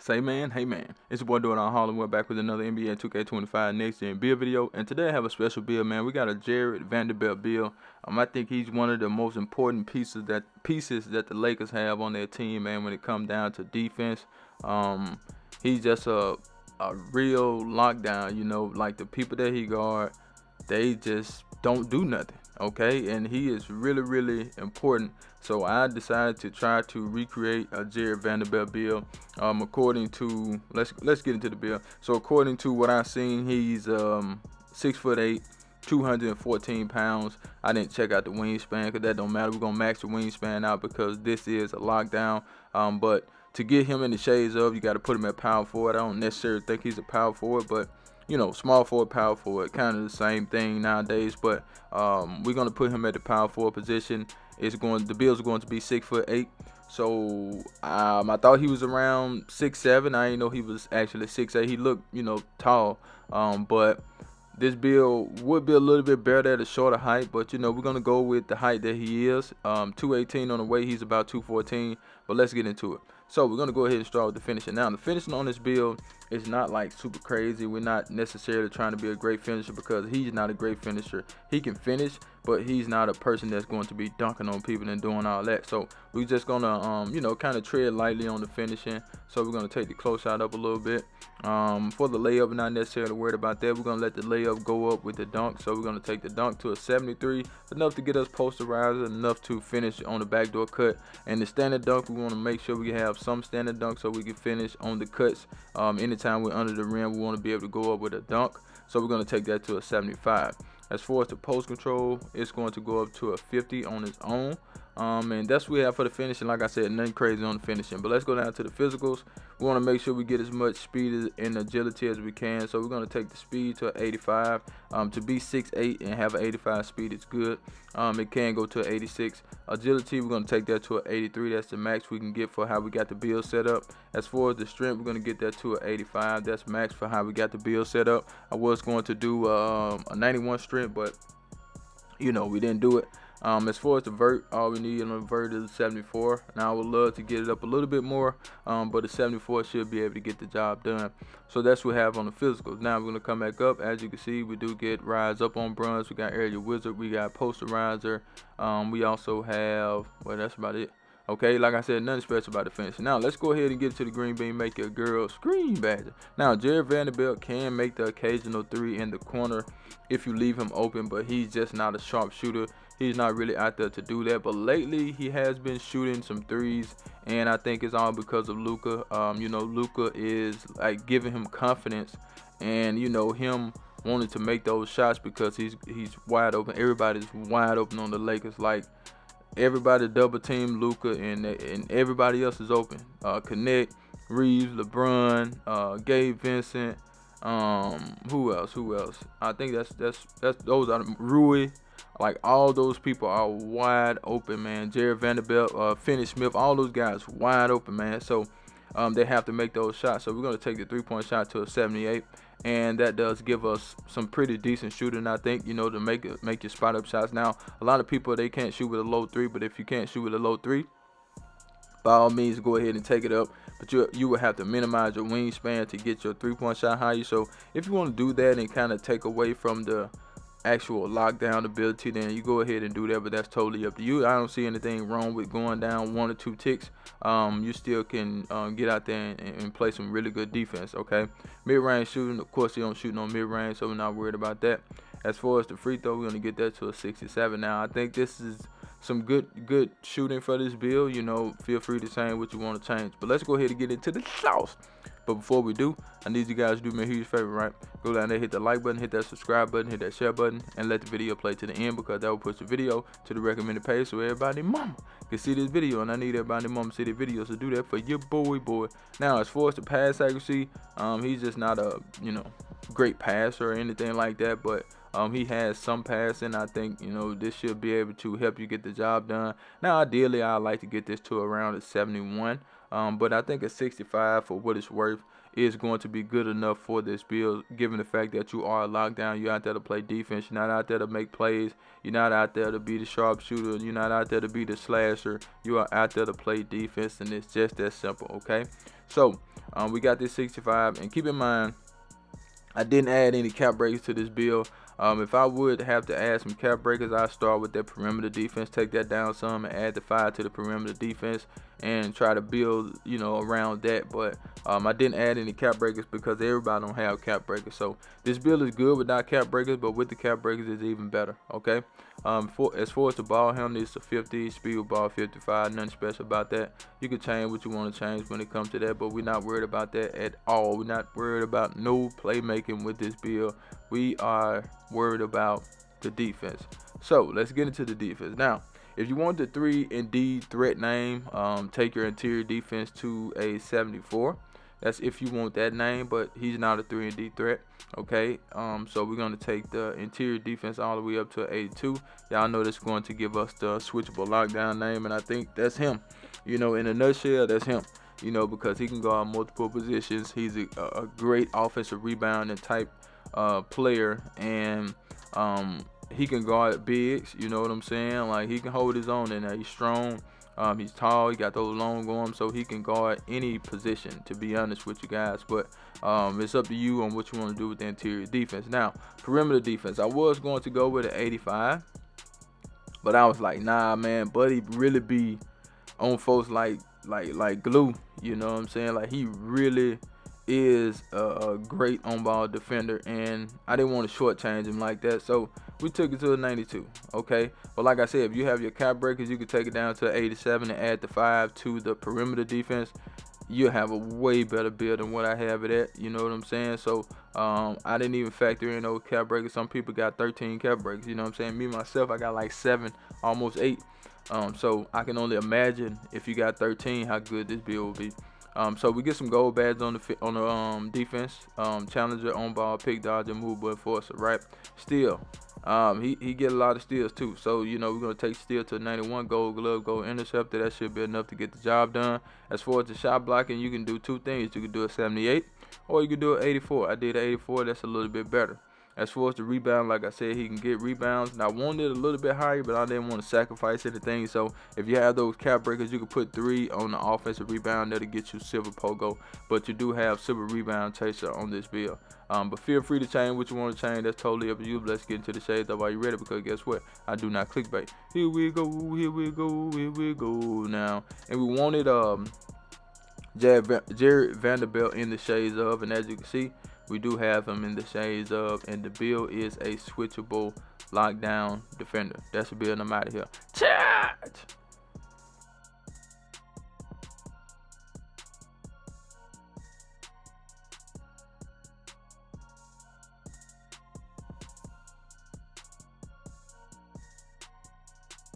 Say man, hey man, it's your boy doing on Harlem. We're back with another NBA 2K25 next gen build video, and today I have a special build, man. We got a Jared Vanderbilt build. I think he's one of the most important pieces that the Lakers have on their team, man. When it comes down to defense, he's just a real lockdown. Like the people that he guard, they just don't do nothing. Okay, and he is really important. So I decided to try to recreate a Jared Vanderbilt build. According to let's get into the build. So according to what I've seen, he's 6'8", 214 pounds. I didn't check out the wingspan because that don't matter. We're gonna max the wingspan out because this is a lockdown. But to get him in the shades of, you got to put him at power forward. I don't necessarily think he's a power forward, but small forward, power forward, kind of the same thing nowadays. But we're gonna put him at the power forward position. The Bills are going to be 6'8". So I thought he was around 6'7". I didn't know he was actually 6'8". He looked, tall. But this build would be a little bit better at a shorter height. But we're gonna go with the height that he is. 218 on the weight. He's about 214. But let's get into it. So we're gonna go ahead and start with the finishing. Now the finishing on this build is not like super crazy. We're not necessarily trying to be a great finisher because he's not a great finisher. He can finish, but he's not a person that's going to be dunking on people and doing all that. So we're just gonna kind of tread lightly on the finishing. So we're gonna take the close shot up a little bit. For the layup, we're not necessarily worried about that. We're gonna let the layup go up with the dunk. So we're gonna take the dunk to a 73, enough to get us posterized, enough to finish on the backdoor cut. And the standard dunk, we want to make sure we have some standard dunk so we can finish on the cuts. Anytime we're under the rim, we want to be able to go up with a dunk. So we're going to take that to a 75. As far as the post control, it's going to go up to a 50 on its own. And that's what we have for the finishing. Like I said, nothing crazy on the finishing. But let's go down to the physicals. We want to make sure we get as much speed and agility as we can. So we're going to take the speed to 85. To be 6'8" and have an 85 speed is good. It can go to an 86. Agility, we're going to take that to an 83. That's the max we can get for how we got the build set up. As far as the strength, we're going to get that to an 85. That's max for how we got the build set up. I was going to do a 91 strength, but we didn't do it. As far as the vert, all we need on the vert is 74. Now I would love to get it up a little bit more, but the 74 should be able to get the job done. So that's what we have on the physicals. Now we're going to come back up. As you can see, we do get rise up on bronze. We got area wizard. We got posterizer. We also have, well, that's about it. Okay, like I said, nothing special about the finishing. Now let's go ahead and get to the green bean, make your girl scream badger. Now Jared Vanderbilt can make the occasional three in the corner if you leave him open, but he's just not a sharp shooter. He's not really out there to do that. But lately he has been shooting some threes, and I think it's all because of Luka. Luka is like giving him confidence, and him wanting to make those shots because he's wide open. Everybody's wide open on the Lakers. Like everybody double team Luka, and everybody else is open. Connect, Reeves, LeBron, Gabe Vincent. Who else? I think that's those are Rui. Like all those people are wide open, man. Jared Vanderbilt, Finney Smith, all those guys wide open, man. So they have to make those shots. So we're gonna take the 3-point shot to a 78, and that does give us some pretty decent shooting, I think. To make your spot up shots. Now a lot of people, they can't shoot with a low three, but if you can't shoot with a low three, by all means go ahead and take it up. But you will have to minimize your wingspan to get your 3-point shot higher. So if you want to do that and kind of take away from the actual lockdown ability, then you go ahead and do that, but that's totally up to you. I don't see anything wrong with going down 1 or 2 ticks. You still can get out there and play some really good defense. Okay, mid-range shooting, of course, you don't shoot no mid-range, so we're not worried about that. As far as the free throw, we're going to get that to a 67. Now I think this is some good shooting for this build. Feel free to change what you want to change, but let's go ahead and get into the sauce. But before we do, I need you guys to do me a huge favor, right? Go down there, hit the like button, hit that subscribe button, hit that share button, and let the video play to the end, because that will push the video to the recommended page so everybody mama can see this video. And I need everybody mama to see the video, so do that for your boy. Now, as far as the pass accuracy, he's just not a great passer or anything like that, but he has some passing. I think this should be able to help you get the job done. Now ideally I'd like to get this to around a 71. But I think a 65 for what it's worth is going to be good enough for this build, given the fact that you are locked down. You're out there to play defense. You're not out there to make plays. You're not out there to be the sharpshooter. You're not out there to be the slasher. You are out there to play defense, and it's just that simple, okay? So we got this 65, and keep in mind, I didn't add any cap breakers to this build. If I would have to add some cap breakers, I'd start with that perimeter defense, take that down some, and add the 5 to the perimeter defense, and try to build, around that. But I didn't add any cap breakers because everybody don't have cap breakers. So this build is good without cap breakers, but with the cap breakers, it's even better. Okay. As far as the ball handle, it's a 50, speed with ball 55. Nothing special about that. You can change what you want to change when it comes to that, but we're not worried about that at all. We're not worried about no playmaking with this build. We are worried about the defense. So let's get into the defense now. If you want the 3 and D threat name, take your interior defense to a 74. That's if you want that name, but he's not a 3 and D threat. Okay, so we're going to take the interior defense all the way up to 82. Y'all know that's going to give us the switchable lockdown name, and I think that's him. In a nutshell, that's him. Because he can go on multiple positions. He's a great offensive rebounding type player, and he can guard bigs. You know what I'm saying? Like, he can hold his own in there. He's strong. He's tall. He got those long arms, so he can guard any position, to be honest with you guys. But it's up to you on what you want to do with the interior defense. Now, perimeter defense. I was going to go with an 85, but I was like, nah, man. Buddy really be on folks like glue. You know what I'm saying? Like, he really is a great on-ball defender, and I didn't want to shortchange him like that, so we took it to a 92. Okay, but like I said, if you have your cap breakers, you can take it down to 87 and add the 5 to the perimeter defense. You'll have a way better build than what I have it at. You know what I'm saying? So I didn't even factor in those cap breakers. Some people got 13 cap breakers. You know what I'm saying? Me myself, I got like 7, almost 8. So I can only imagine if you got 13 how good this build will be. So we get some gold badges on the defense. Challenger, on ball, pick, dodger, move, enforcer, right? Steal. He get a lot of steals too. So we're gonna take steal to 91, gold glove, gold interceptor. That should be enough to get the job done. As far as the shot blocking, you can do 2 things. You can do a 78, or you can do an 84. I did an 84. That's a little bit better. As far as the rebound, like I said, he can get rebounds. And I wanted a little bit higher, but I didn't want to sacrifice anything. So if you have those cap breakers, you can put 3 on the offensive rebound. That'll get you silver pogo. But you do have silver rebound chaser on this build. But feel free to change what you want to change. That's totally up to you. Let's get into the shades up. Are you ready? Because guess what? I do not clickbait. Here we go. Here we go. Here we go now. And we wanted Jared Vanderbilt in the shades of, and as you can see, we do have him in the shades of, and the build is a switchable lockdown defender. That's the build. I'm out of here. Charge!